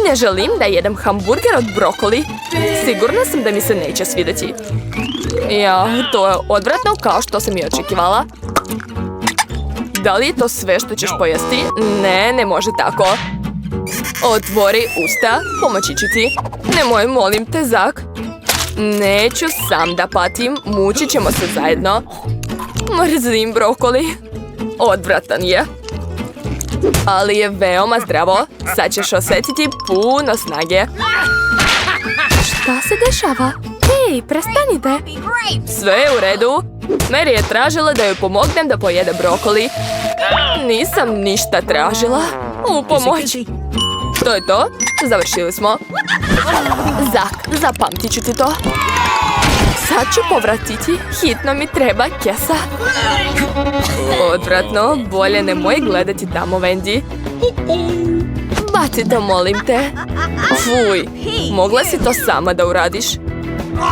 Ne želim da jedem hamburger od brokoli. Sigurna sam da mi se neće svidjeti. Ja, to je odvratno kao što sam i očekivala. Da li je to sve što ćeš pojesti? Ne, ne može tako. Otvori usta, pomoći ću ti. Nemoj, molim te, Zak. Neću sam da patim, mučit ćemo se zajedno. Mrzim brokoli. Odvratan je. Ali je veoma zdravo. Sad ćeš osjetiti puno snage. Šta se dešava? Hej, prestanite. Sve je u redu. Mary je tražila da joj pomognem da pojede brokoli. Nisam ništa tražila. U pomoć. To je to. Završili smo. Zak, zapamtit ću ti to. Sad ću povratiti. Hitno mi treba kesa. Odvratno. Bolje nemoj gledati tamo, Wendy. Baci to, molim te. Fuj. Mogla si to sama da uradiš.